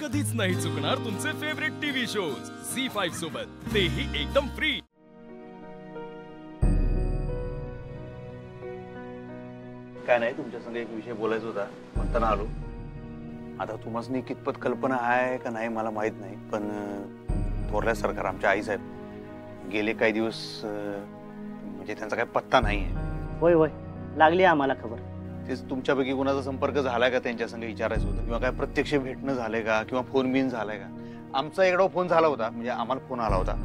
कधीच नाही चुकणार तुमचे फेवरेट टीव्ही शोज झी5 सोबत, तेही एकदम फ्री। काय नाही, तुमच्या संग एक विषय बोलायचा होता म्हणताना आलो। आता तुम्हाला कितपत कल्पना आहे का नाही मला माहित नाही, पण थोरल्या सरकार आमच्या आई साहेब गेले काही दिवस म्हणजे त्यांचा काही पत्ता नाहीये। होय होय, लागली आम्हाला खबर। तेच तुमच्यापैकी कोणाचा संपर्क झालाय का त्यांच्या संग विचारायचं होतं, किंवा काय प्रत्यक्ष भेटणं झालंय का, किंवा फोन बिन झालाय का? आमचा एकदा फोन झाला होता, म्हणजे आम्हाला फोन आला होता,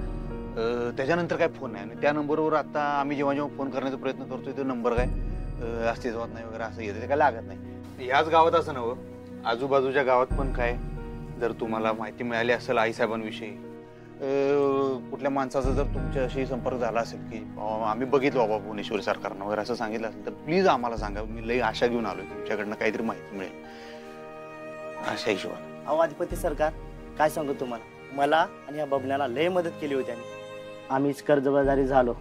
त्याच्यानंतर काय फोन नाही। आणि त्या नंबरवर आता आम्ही जेव्हा जेव्हा फोन करण्याचा प्रयत्न करतोय तो नंबर काय अस्तित्वात नाही वगैरे असं येतं, ते काय लागत नाही। ह्याच गावात असं नव्हं, आजूबाजूच्या गावात पण काय जर तुम्हाला माहिती मिळाली असेल आई साहेबांविषयी, कुठल्या माणसाचा जर तुमच्याशी संपर्क झाला असेल की आम्ही बघितलं बाबा भुवनेश्वरी सरकारनं वगैरे असं सांगितलं असेल तर प्लीज आम्हाला सांगा। मी लई आशा घेऊन आलोय तुमच्याकडनं काहीतरी माहिती मिळेल अशा हिशोबाने। अहो अधिपती सरकार, काय सांगू तुम्हाला, मला आणि या बबण्याला लय मदत केली होती त्यांनी। आम्हीच कर्जबाजारी झालो,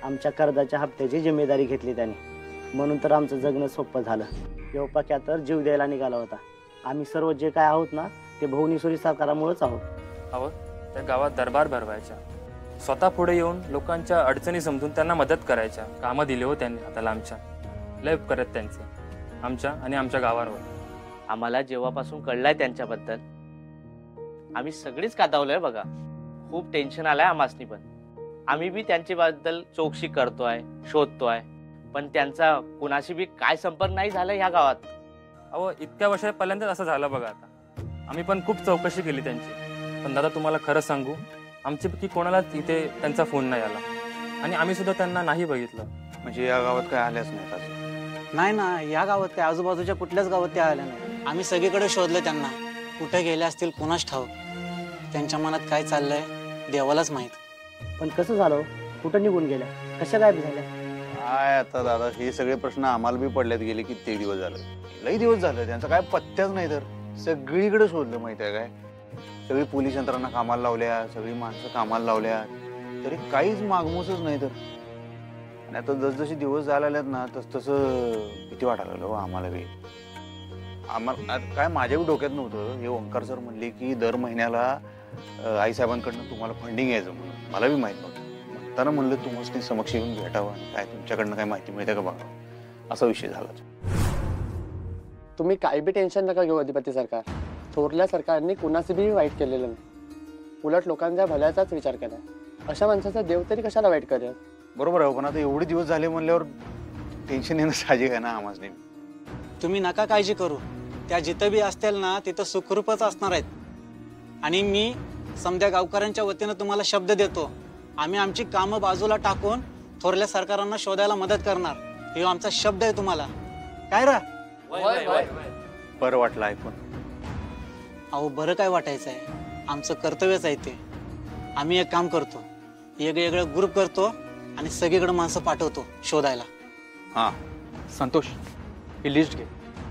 आमच्या कर्जाच्या हप्त्याची जिम्मेदारी घेतली त्यांनी, म्हणून तर आमचं जगणं सोपं झालं। योपाक्या तर जीव द्यायला निघाला होता। आम्ही सर्व जे काय आहोत ना ते भुवनेश्वरी सरकारामुळेच आहोत। अहो त्या गावात दरबार भरवायच्या, स्वतः पुढे येऊन लोकांच्या अडचणी समजून त्यांना मदत करायच्या, कामं दिले हो त्यांनी हाताला आमच्या। लय करत त्यांचे आमच्या आणि आमच्या गावावर। आम्हाला जेव्हापासून कळलंय त्यांच्याबद्दल आम्ही सगळीच कादावलोय बघा। खूप टेन्शन आलंय आम्हासनी, पण आम्ही बी त्यांच्याबद्दल चौकशी करतोय, शोधतोय, पण त्यांचा कुणाशी बी काय संपर्क नाही झाला ह्या गावात। अहो इतक्या वर्षापर्यंत असं झालं बघा। आता आम्ही पण खूप चौकशी केली त्यांची, पण दादा तुम्हाला खरं सांगू, आमची की कोणालाच इथे त्यांचा फोन नाही आला आणि आम्ही सुद्धा त्यांना नाही बघितलं। म्हणजे या गावात काय आल्याच नाहीत असं? नाही ना, या गावात काय आजूबाजूच्या कुठल्याच गावात त्या आल्या नाही। आम्ही सगळीकडे शोधलं त्यांना, कुठे गेले असतील कोणाच ठाऊक। त्यांच्या मनात काय चाललंय देवालाच माहित। पण कसं झालं, कुठं निघून गेल्या, कशा गायब झाल्या? काय आता दादा, हे सगळे प्रश्न आम्हाला बी पडल्यात गेले किती दिवस झाले, लई दिवस झाले, त्यांचा काय पत्त्याच नाही। तर सगळीकडे शोधलं माहिती आहे काय, सगळी पोलीस यंत्रणा कामाला लावल्या, सगळी माणसं कामाला लावल्या, तरी काहीच मागमूसच नाही। तर आणि आता जसजसे दिवस जायला लागल्यात ना तसं किती वाटायला लागलं आम्हाला बी। आम्हाला काय माझ्या बी डोक्यात नव्हतं, हे ओंकार सर म्हणले की दर महिन्याला आई साहेबांकडनं तुम्हाला फंडिंग यायचं म्हणून, मला बी माहित नव्हतं। म्हणताना म्हणलं तुम्हाला समक्ष येऊन भेटावं आणि काय तुमच्याकडनं काय माहिती मिळते का बघा, असा विषय झाला। तुम्ही काय बी टेन्शन नका घेऊ अधिपती सरकार, थोरल्या सरकारने कुणाचं बी वाईट केलेलं नाही, उलट लोकांच्या भल्याचाच विचार केला। अशा माणसाचा देव तरी कशाला वाईट करेल? बरोबर आहे, पण आता एवढे दिवस झाले म्हणल्यावर टेन्शन येणं साहजिक आहे ना आम्हाला। तुम्ही नका काळजी करू, त्या जिथं बी असतील ना तिथं सुखरूपच असणार आहेत। आणि मी समध्या गावकऱ्यांच्या वतीनं तुम्हाला शब्द देतो, आम्ही आमची कामं बाजूला टाकून थोरल्या सरकारांना शोधायला मदत करणार, हे आमचा शब्द आहे तुम्हाला। काय रा बरं वाटलं ऐकून। अहो बरं काय वाटायचं आहे, आमचं कर्तव्यच आहे ते। आम्ही एक काम करतो, वेगवेगळं ग्रुप करतो आणि सगळीकडे माणसं पाठवतो शोधायला। हां संतोष, ही लिस्ट घे,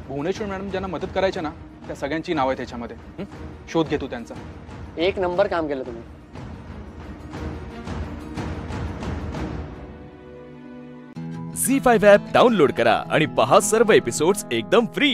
भुवनेश्वर मॅडम ज्यांना मदत करायच्या ना त्या सगळ्यांची नावं आहे त्याच्यामध्ये, शोध घेतो त्यांचा। एक नंबर काम केलं तुम्ही। झी5 ॲप डाउनलोड करा आणि पहा सर्व एपिसोड्स एकदम फ्री।